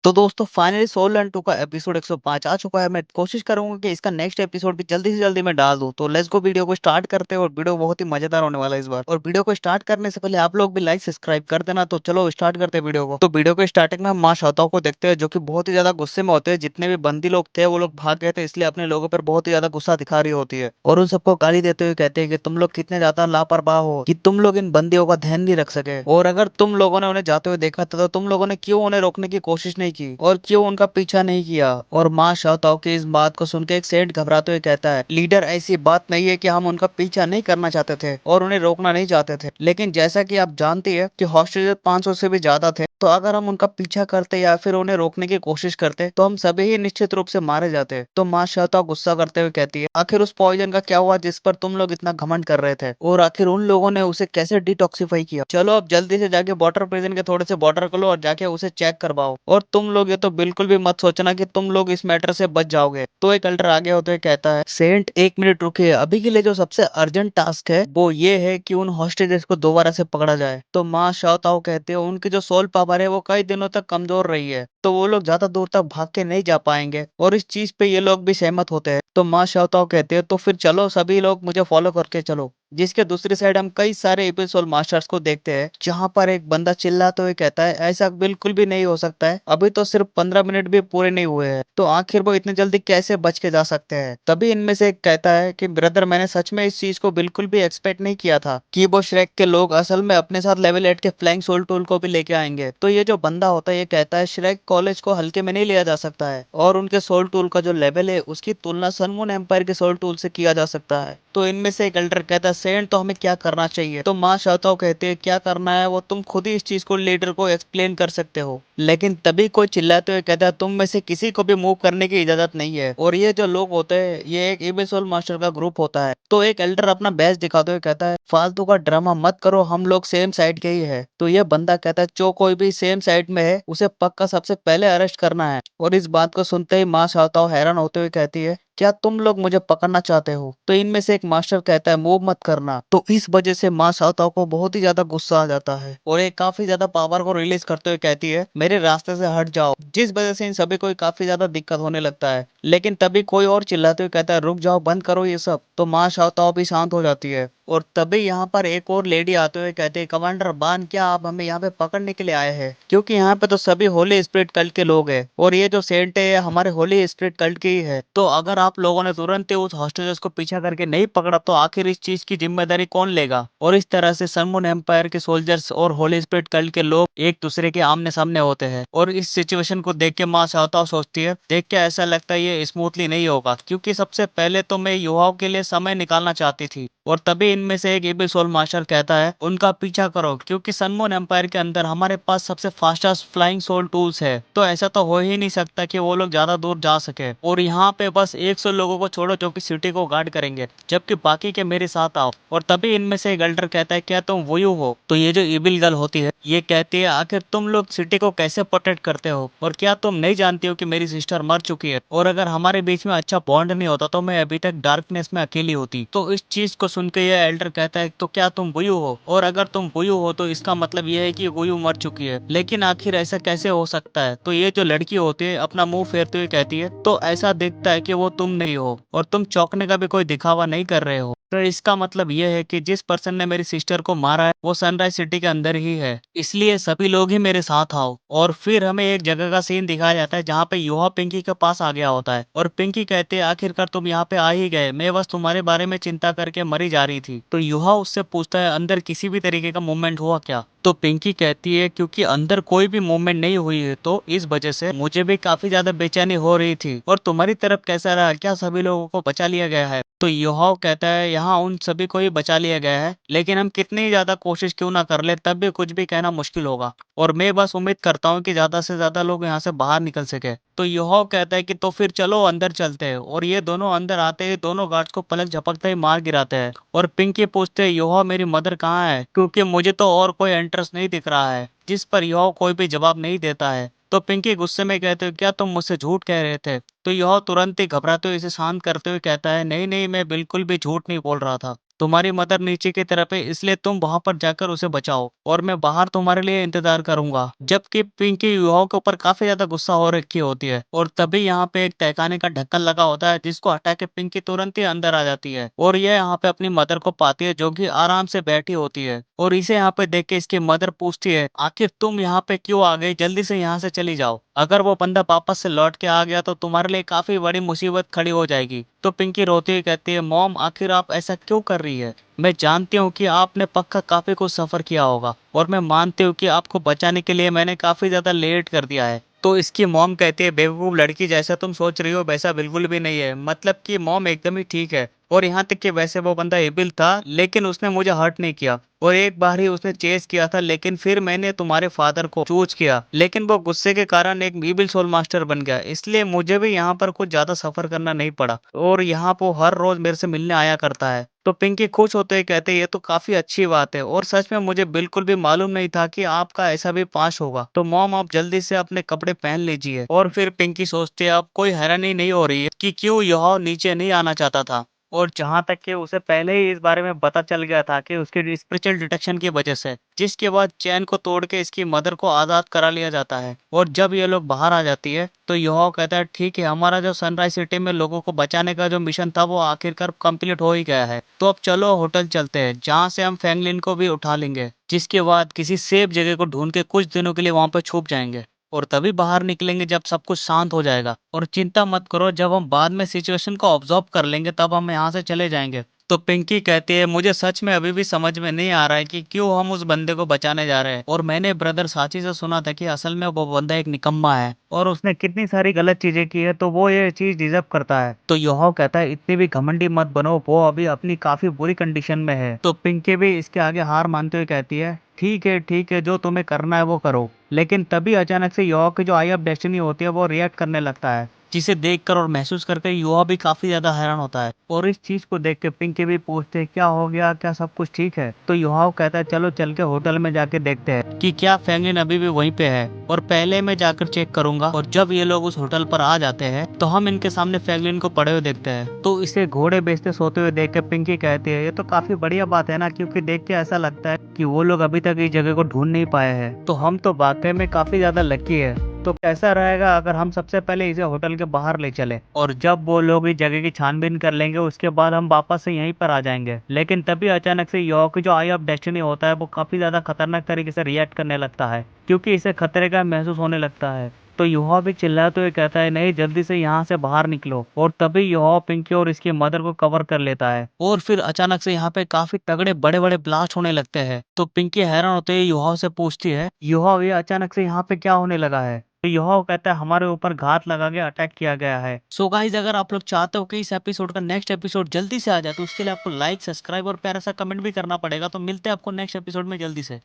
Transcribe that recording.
तो दोस्तों finally soul and 2 का एपिसोड 105 आ चुका है। मैं कोशिश करूंगा कि इसका नेक्स्ट एपिसोड भी जल्दी से जल्दी मैं डाल दूं। तो लेट्स गो, वीडियो को स्टार्ट करते हैं और वीडियो बहुत ही मजेदार होने वाला है इस बार। और वीडियो को स्टार्ट करने से पहले आप लोग भी लाइक सब्सक्राइब कर देना। तो चलो स्टार्ट करते हैं वीडियो को। तो वीडियो को स्टार्टिंग में हम माँ शाओताओ को देखते हैं जो कि बहुत ही ज्यादा गुस्से में होते हैं। जितने भी बंदी लोग थे वो लोग भाग गए थे, इसलिए अपने लोगों पर बहुत ही ज्यादा गुस्सा दिखा रही होती है और उन सबको गाली देते हुए कहते हैं कि तुम लोग कितने ज्यादा लापरवाह हो कि तुम लोग इन बंदियों का ध्यान नहीं रख सके। और अगर तुम लोगों ने उन्हें जाते हुए देखा था तो तुम लोगों ने क्यों उन्हें रोकने की कोशिश नहीं की और क्यों उनका पीछा नहीं किया। और माँ शाओताओ की इस बात को सुन के एक सेठ घबराते हुए कहता है, लीडर ऐसी बात नहीं है कि हम उनका पीछा नहीं करना चाहते थे और उन्हें रोकना नहीं चाहते थे, लेकिन जैसा कि आप जानती है कि हॉस्टेजेस 500 से भी ज्यादा थे, तो अगर हम उनका पीछा करते या फिर उन्हें रोकने की कोशिश करते तो हम सभी ही निश्चित रूप से मारे जाते। तो माँ शाओताओ गुस्सा करते हुए कहती है, आखिर उस पॉइजन का क्या हुआ जिस पर तुम लोग इतना घमंड कर रहे थे, और आखिर उन लोगों ने उसे कैसे डिटॉक्सिफाई किया। चलो अब जल्दी से जाके वाटर प्रिजन के थोड़े से वाटर को लो और जाके उसे चेक करवाओ। और तुम लोग ये तो बिल्कुल भी मत सोचना कि तुम लोग इस मैटर से बच जाओगे। तो एक अल्टर आगे होते हुए कहता है, सेंट एक मिनट रुकिए, अभी के लिए जो सबसे अर्जेंट टास्क है वो ये है कि उन हॉस्टेजेस को दोबारा से पकड़ा जाए। तो माँ शाओताओ कहते हैं उनकी जो सोल पावर है वो कई दिनों तक कमजोर रही है, तो वो लोग ज्यादा दूर तक भाग के नहीं जा पाएंगे और इस चीज पे ये लोग भी सहमत होते हैं। तो माँ शाओताओ कहते हैं तो फिर चलो सभी लोग मुझे फॉलो करके चलो। जिसके दूसरी साइड हम कई सारे एपिसोड मास्टर्स को देखते हैं जहां पर एक बंदा चिल्लाते हुए कहता है, ऐसा बिल्कुल भी नहीं हो सकता है, अभी तो सिर्फ 15 मिनट भी पूरे नहीं हुए हैं, तो आखिर वो इतने जल्दी कैसे बच के जा सकते हैं। तभी इनमें से एक कहता है कि ब्रदर, मैंने सच में इस चीज को बिल्कुल भी एक्सपेक्ट नहीं किया था कि वो श्रेक के लोग असल में अपने साथ लेवल 8 के फ्लाइंग सोल टूल को भी लेके आएंगे। तो ये जो बंदा होता है ये कहता है श्रेक कॉलेज को हल्के में नहीं लिया जा सकता है और उनके सोल टूल का जो लेवल है उसकी तुलना सनमून एम्पायर के सोल टूल से किया जा सकता है। तो इनमें से एक एल्डर कहता है, सेंट तो हमें क्या करना चाहिए। तो माँ शाओताओ कहते हैं, क्या करना है वो तुम खुद ही इस चीज को लीडर को एक्सप्लेन कर सकते हो। लेकिन तभी कोई चिल्लाते हुए कहता है, तुम में से किसी को भी मूव करने की इजाजत नहीं है। और ये जो लोग होते हैं ये एक इबेसोल मास्टर का ग्रुप होता है। तो एक एल्डर अपना बैच दिखाते हुए कहता है, फालतू का ड्रामा मत करो, हम लोग सेम साइड के ही है। तो ये बंदा कहता है, जो कोई भी सेम साइड में है उसे पक्का सबसे पहले अरेस्ट करना है। और इस बात को सुनते ही माँ शाओताओ हैरान होते हुए कहती है, क्या तुम लोग मुझे पकड़ना चाहते हो। तो इनमें से एक मास्टर कहता है, मूव मत करना। तो इस वजह से माँ शाओताओ को बहुत ही ज्यादा गुस्सा आ जाता है और ये काफी ज्यादा पावर को रिलीज करते हुए कहती है, मेरे रास्ते से हट जाओ। जिस वजह से इन सभी को काफी ज्यादा दिक्कत होने लगता है। लेकिन तभी कोई और चिल्लाते हुए कहता है, रुक जाओ, बंद करो ये सब। तो माँ शाओताओ भी शांत हो जाती है। और तभी यहाँ पर एक और लेडी आते हुए कहते हैं, कमांडर बान, क्या आप हमें यहाँ पे पकड़ने के लिए आए हैं, क्योंकि यहाँ पे तो सभी होली स्पिरिट कल्ट के लोग हैं और ये जो सेंट है ये हमारे होली स्पिरिट कल्ट की ही है। तो अगर आप लोगों ने तुरंत ही उस हॉस्टेजेस को पीछा करके नहीं पकड़ा तो आखिर इस चीज की जिम्मेदारी कौन लेगा। और इस तरह से सनमून एम्पायर के सोल्जर्स और होली स्पिरिट कल्ट के लोग एक दूसरे के आमने सामने होते हैं। और इस सिचुएशन को देख के माँ शाओताओ सोचती है, देख के ऐसा लगता है ये स्मूथली नहीं होगा, क्योंकि सबसे पहले तो मैं युवाओं के लिए समय निकालना चाहती थी। और तभी इनमें से एक एबी सोल मास्टर कहता है, उनका पीछा करो, क्योंकि सनमून एम्पायर के अंदर हमारे पास सबसे फास्टेस्ट फ्लाइंग सोल टूल्स है, तो ऐसा तो हो ही नहीं सकता कि वो लोग ज्यादा दूर जा सके। और यहाँ पे बस 100 लोगों को छोड़ो जो कि सिटी को गार्ड करेंगे, जबकि बाकी के मेरे साथ आओ। और तभी इनमें से एक एल्डर कहता है, क्या तुम वोयू हो। तो ये जो इविल गर्ल होती है ये कहती है, आखिर तुम लोग सिटी को कैसे प्रोटेक्ट करते हो, और क्या तुम नहीं जानती हो कि मेरी सिस्टर मर चुकी है, और अगर हमारे बीच में अच्छा बॉन्ड नहीं होता तो मैं अभी तक डार्कनेस में अकेली होती। तो इस चीज को सुन के ये एल्डर कहता है, तो क्या तुम वोयू हो, और अगर तुम वोयू हो तो इसका मतलब ये है कि वोयू मर चुकी है, लेकिन आखिर ऐसा कैसे हो सकता है। तो ये जो लड़की होती है अपना मुंह फेरते हुए कहती है, तो ऐसा दिखता है कि वो तुम नहीं हो और तुम चौंकने का भी कोई दिखावा नहीं कर रहे हो, तो इसका मतलब यह है कि जिस पर्सन ने मेरी सिस्टर को मारा है वो सनराइज सिटी के अंदर ही है, इसलिए सभी लोग ही मेरे साथ आओ। और फिर हमें एक जगह का सीन दिखाया जाता है जहाँ पे युवा पिंकी के पास आ गया होता है और पिंकी कहते हैं, आखिरकार तुम यहाँ पे आ ही गए, मैं बस तुम्हारे बारे में चिंता करके मरी जा रही थी। तो युवा उससे पूछता है, अंदर किसी भी तरीके का मूवमेंट हुआ क्या। तो पिंकी कहती है, क्योंकि अंदर कोई भी मूवमेंट नहीं हुई है तो इस वजह से मुझे भी काफी ज्यादा बेचैनी हो रही थी। और तुम्हारी तरफ कैसा रहा, क्या सभी लोगों को बचा लिया गया है। तो योहाव कहता है, यहाँ उन सभी को ही बचा लिया गया है, लेकिन हम कितनी ही ज्यादा कोशिश क्यों ना कर ले तब भी कुछ भी कहना मुश्किल होगा, और मैं बस उम्मीद करता हूँ कि ज्यादा से ज्यादा लोग यहाँ से बाहर निकल सके। तो योहाव कहता है कि तो फिर चलो अंदर चलते हैं, और ये दोनों अंदर आते ही दोनों गार्ड्स को पलक झपकते ही मार गिराते हैं। और पिंकी पूछते हैं, योहाव मेरी मदर कहाँ है, क्योंकि मुझे तो और कोई एंट्रेंस नहीं दिख रहा है। जिस पर योहाव कोई भी जवाब नहीं देता है। तो पिंकी गुस्से में कहते हो, क्या तुम मुझसे झूठ कह रहे थे। तो यह तुरंत ही घबराते हुए इसे शांत करते हुए कहता है, नहीं नहीं, मैं बिल्कुल भी झूठ नहीं बोल रहा था। तुम्हारी मदर नीचे की तरफ है, इसलिए तुम वहां पर जाकर उसे बचाओ और मैं बाहर तुम्हारे लिए इंतजार करूंगा। जबकि पिंकी युवाओं के ऊपर काफी ज्यादा गुस्सा हो रखी होती है और तभी यहाँ पे एक तहखाने का ढक्कन लगा होता है जिसको हटा के पिंकी तुरंत ही अंदर आ जाती है और ये यहाँ पे अपनी मदर को पाती है जो कि आराम से बैठी होती है और इसे यहाँ पे देख के इसकी मदर पूछती है, आखिर तुम यहाँ पे क्यों आ गई, जल्दी से यहाँ से चली जाओ। अगर वो बंदा वापस से लौट के आ गया तो तुम्हारे लिए काफी बड़ी मुसीबत खड़ी हो जाएगी। तो पिंकी रोती हुई कहती है, मॉम आखिर आप ऐसा क्यों कर रही है? मैं जानती हूँ कि आपने पक्का काफी कुछ सफर किया होगा और मैं मानती हूँ कि आपको बचाने के लिए मैंने काफी ज्यादा लेट कर दिया है। तो इसकी मॉम कहती है, बेवकूफ लड़की, जैसा तुम सोच रही हो वैसा बिल्कुल भी नहीं है। मतलब कि मॉम एकदम ही ठीक है और यहाँ तक कि वैसे वो बंदा एबिल था लेकिन उसने मुझे हर्ट नहीं किया और एक बार ही उसने चेस किया था, लेकिन फिर मैंने तुम्हारे फादर को चूज किया लेकिन वो गुस्से के कारण एक ईविल सोल मास्टर बन गया, इसलिए मुझे भी यहाँ पर कुछ ज्यादा सफर करना नहीं पड़ा और यहाँ वो हर रोज मेरे से मिलने आया करता है। तो पिंकी खुश होते हुए कहते हैं, ये तो काफी अच्छी बात है और सच में मुझे बिल्कुल भी मालूम नहीं था कि आपका ऐसा भी पास होगा। तो मॉम आप जल्दी से अपने कपड़े पहन लीजिए। और फिर पिंकी सोचती है अब कोई हैरानी नहीं हो रही है कि क्यों यह नीचे नहीं आना चाहता था और जहां तक कि उसे पहले ही इस बारे में पता चल गया था कि उसके स्पिरिचुअल डिटेक्शन की वजह से, जिसके बाद चैन को तोड़ के इसकी मदर को आजाद करा लिया जाता है। और जब ये लोग बाहर आ जाती है तो यह कहता है, ठीक है, हमारा जो सनराइज सिटी में लोगों को बचाने का जो मिशन था वो आखिरकार कंप्लीट हो ही गया है। तो अब चलो होटल चलते हैं जहाँ से हम फैंगलिन को भी उठा लेंगे, जिसके बाद किसी सेफ जगह को ढूंढ के कुछ दिनों के लिए वहां पर छुप जाएंगे और तभी बाहर निकलेंगे जब सब कुछ शांत हो जाएगा। और चिंता मत करो, जब हम बाद में सिचुएशन को ऑब्जर्व कर लेंगे तब हम यहाँ से चले जाएंगे। तो पिंकी कहती है, मुझे सच में अभी भी समझ में नहीं आ रहा है कि क्यों हम उस बंदे को बचाने जा रहे हैं और मैंने ब्रदर साची से सुना था कि असल में वो बंदा एक निकम्मा है और उसने कितनी सारी गलत चीजें की है तो वो ये चीज डिजर्व करता है। तो यह कहता है, इतनी भी घमंडी मत बनो, वो अभी अपनी काफी बुरी कंडीशन में है। तो पिंकी भी इसके आगे हार मानते हुए कहती है, ठीक है, जो तुम्हें करना है वो करो। लेकिन तभी अचानक से युवा की जो आई ऑफ डेस्टिनी होती है वो रिएक्ट करने लगता है, जिसे देखकर और महसूस करके युवा भी काफी ज्यादा हैरान होता है और इस चीज को देख के पिंकी भी पूछते हैं, क्या हो गया, क्या सब कुछ ठीक है? तो युवा कहता है, चलो चल के होटल में जाके देखते हैं कि क्या फैंगलिन अभी भी वहीं पे है और पहले मैं जाकर चेक करूंगा। और जब ये लोग उस होटल पर आ जाते हैं तो हम इनके सामने फैंगलिन को पड़े हुए देखते हैं। तो इसे घोड़े बेचते सोते हुए देख के पिंकी कहती है, ये तो काफी बढ़िया बात है ना, क्योंकि देख के ऐसा लगता है कि वो लोग अभी तक इस जगह को ढूंढ नहीं पाए हैं, तो हम तो वाकई में काफी ज्यादा लकी है। तो कैसा रहेगा अगर हम सबसे पहले इसे होटल के बाहर ले चले और जब वो लोग इस जगह की छानबीन कर लेंगे उसके बाद हम वापस से यहीं पर आ जाएंगे। लेकिन तभी अचानक से यो की जो आई ऑफ डेस्टिनी होता है वो काफी ज्यादा खतरनाक तरीके से रिएक्ट करने लगता है, क्योंकि इसे खतरे का महसूस होने लगता है। तो युवा भी चिल्लाते हुए कहता है, नहीं, जल्दी से यहाँ से बाहर निकलो। और तभी युवा पिंकी और इसकी मदर को कवर कर लेता है और फिर अचानक से यहाँ पे काफी तगड़े बड़े बड़े ब्लास्ट होने लगते हैं। तो पिंकी हैरान होते हुए युवा से पूछती है, युवा ये अचानक से यहाँ पे क्या होने लगा है? तो युवा कहता है, हमारे ऊपर घात लगा के अटैक किया गया है। सो गाइस, अगर आप लोग चाहते हो कि इस एपिसोड का नेक्स्ट एपिसोड जल्दी से आ जाए तो उसके लिए आपको लाइक, सब्सक्राइब और प्यारा सा कमेंट भी करना पड़ेगा। तो मिलते हैं आपको नेक्स्ट एपिसोड में जल्दी से।